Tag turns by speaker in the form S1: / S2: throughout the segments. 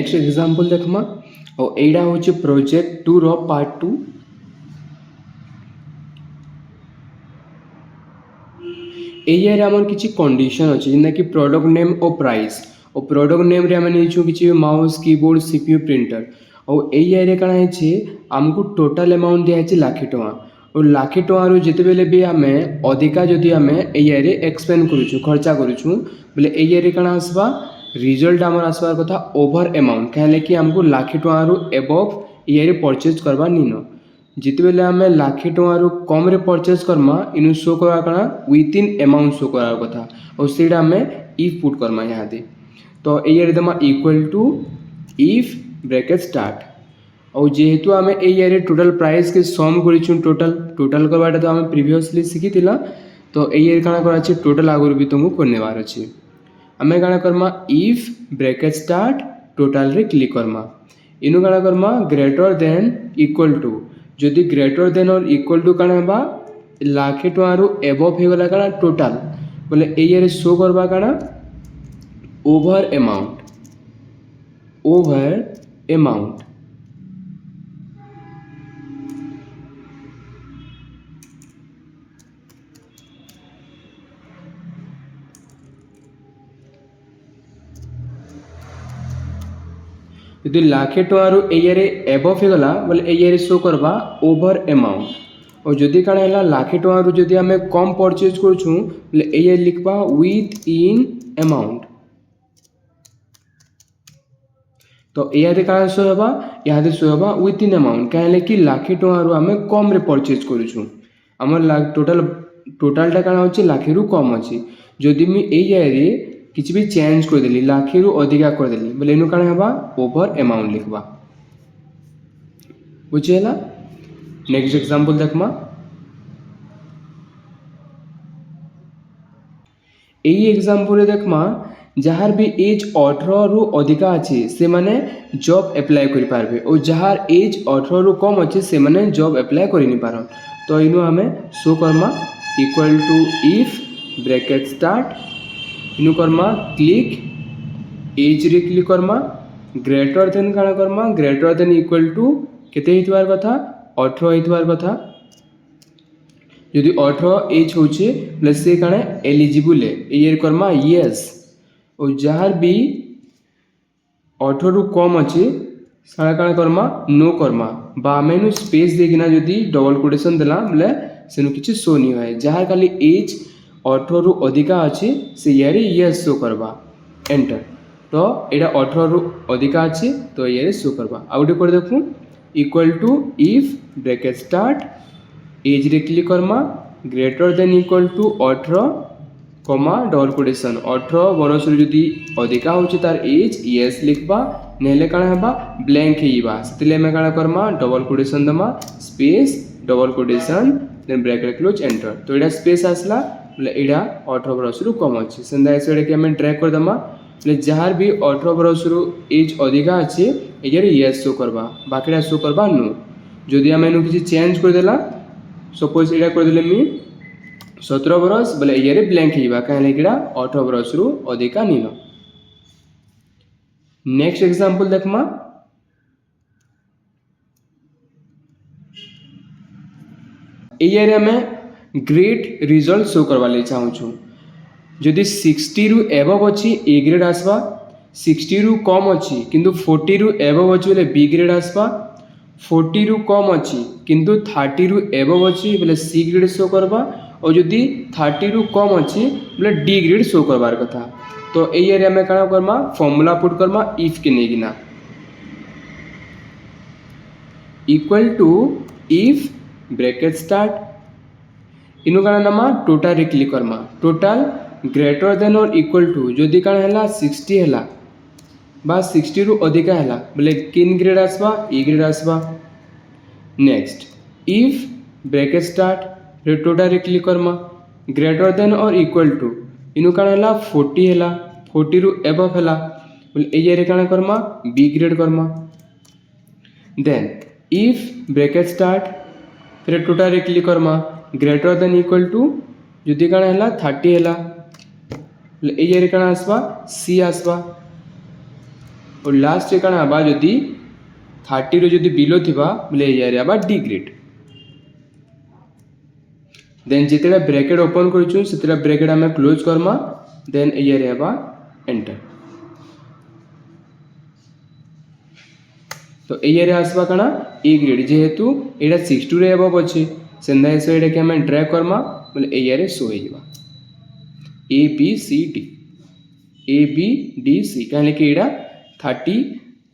S1: Next example देखमा और एडा होचे प्रोजेक्ट 2 रो पार्ट 2। एरिया आमर किछि कंडीशन अछि जेना कि प्रोडक्ट नेम और प्राइस और प्रोडक्ट नेम रे हम नेछु किछि माउस कीबोर्ड सीपीयू प्रिंटर और एरिया रे काना है हमको टोटल अमाउंट दिया है लाख टका और लाख टका जिते बेले भी आम अधिका जदि आम एरिया रे एक्सपेंड करूछु खर्चा करूछु बोले एरिया रे काना आसबा रिजल्ट आमर आसबार कथा ओवर अमाउंट कहले कि हमको लाख टका एबव एरिया रे परचेज करबा निनो जिते बेले आम लाख टका कम रे परचेज करमा इनु शो करवा काना विथ इन अमाउंट शो करार कथा और सेटा आम इफ पुट करमा यहाँ दे तो एरिया दमा equal to if bracket start और जेहेतु आम एरिया टोटल प्राइस के सम करूँ टोटल करवाटा तो आम प्रिवियसली शिखी तो एरिया काना कराची टोटल आगुरी भी तुमको करनेबार अच्छे आम काना comma if bracket start total रे क्लिक करमा इनु काना comma greater than equal to जदि ग्रेटर देन और इक्वल टू काना बा लाख टका एबव हो गला काना टोटल बोले एरिया रे शो करबा काना ओवर अमाउंट यदि लाख टका एरिया रे एबव हो गला बोले एरिया रे शो करबा ओवर अमाउंट और जदि काना है लाख टका जदि आम कम परचेज करूँ बोले एरिया लिखबा विथ इन अमाउंट तो यहाँ कहाँ शो होगा यहाँ शो होगा विथ इन अमाउंट कहले कि लाख टका आम कम रे परचेज करूँ आम टोटालटा काना होची लाख रु कम अच्छी जदि मुझे एरिया किसी भी चेंज करदेली लाख रु अधिका करदेली बोले इनु काना होगा ओवर अमाउंट लिखबा बुझेला। नेक्स्ट एग्जांपल देखमा यही एग्जांपल देखमा जहार भी एज 18 रु अधिका अच्छे से माने जॉब अप्लाई करि पारबे और जहार एज 18 रु कम अच्छे से माने जॉब अप्लाई करि नि पारन तो इनु हमें show comma equal to if bracket start इनु करमा क्लिक एज रे क्लिक करमा ग्रेटर देन काना comma greater than equal to केते हितवार कथा 18 हितवार कथा यदि 18 एज होचे प्लस से काना एलिजिबल है ये करमा यस और जहार भी 18 रु कम अच्छे सारा काना करमा नो करमा बामेनु स्पेस देकिना यदि डबल कोटेशन देला बोले सेनु किछि शो नहीं होय जहार खाली एज 18 रु अधिका अच्छे से यारे यस शो करबा एंटर तो एटा 18 रु अधिका अच्छे तो यारे शो करबा आउटे कर देखू equal to if bracket start age रे click Karma greater than equal to 18 comma double quotation 18 बरस जदि अधिका होचे तार एज यस लिखबा नेले काना हेबा ब्लैंक हेइबा सेतले में काना करमा डबल कोटेशन दमा space double quotation then bracket close enter तो एटा स्पेस आसला बोले एटा 18 बरस रु कम अच्छे सेंदा एसडे के हम ड्रैग कर दमा बोले जहार भी 18 बरस रु एज अधिका अच्छे एयर यस शो करबा बाकीटा शो करबा नो जदि हम एनु किछि चेंज कर देला सपोज एटा कर देले मी 17 बरस बोले एयर ब्लैंक हेइबा कहले किडा 18 बरस रु अधिका निनो। नेक्स्ट एग्जांपल देखमा एयर में ग्रेट रिजल्ट शो करवा ले चाहूँ छूँ जदि 60 रु एबव अच्छी ए ग्रेड आसबा 60 रु कम अच्छी किंतु 40 रु एबव अच्छी बोले बी ग्रेड आसबा 40 रु कम अच्छी किंतु 30 रु एबव अच्छी बोले सी ग्रेड शो करबा और जदि 30 रु कम अच्छी बोले डी ग्रेड शो करबार कथा तो एरिया में काना करमा फॉर्मूला पुट करमा इफ के नेगिना equal to if bracket start इनु काना नमा टोटल रे क्लिक करमा टोटल ग्रेटर देन और इक्वल टू जदि काना हला 60 हला बा 60 रु अधिका हला बोले किन ग्रेड आसबा ए ग्रेड आसबा। नेक्स्ट इफ ब्रैकेट स्टार्ट रे टोटल रे क्लिक करमा ग्रेटर देन और इक्वल टू इनु काना हला 40 हला 40 रु एबव हला बोले ए रे काना comma B grade comma then if bracket start फिर टोटल रे click Karma greater than equal to जदि काना हला 30 हला ए काना आसबा सी आसबा। नेक्स्ट इफ ब्रैकेट स्टार्ट रे टोटल रे click Karma greater than equal to जदि काना हला 30 हला 40 रु एबव हला बोले ए रे काना comma B grade comma then if bracket start फिर टोटल रे click Karma greater than equal to जदि काना हला 30 हला ए काना आसबा सी आसबा और लास्ट रे काना आबा जदी 30 रो जदी बिलो थिबा बोले एरिया रे आबा डी ग्रेड देन जितेला ब्रैकेट ओपन करछु सेतेला ब्रैकेट हमें क्लोज करमा देन एरिया रे आबा एंटर तो एरिया रे आसबा काना ए ग्रेड जेहेतु एडा 62 रे अबव अछि सेंदा एसो एडा के हमें ड्रैग करमा बोले एरिया रे सो हे जिबा A B C D A B D C कहले कि एडा 30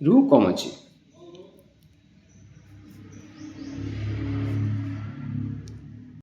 S1: रु कम अछि।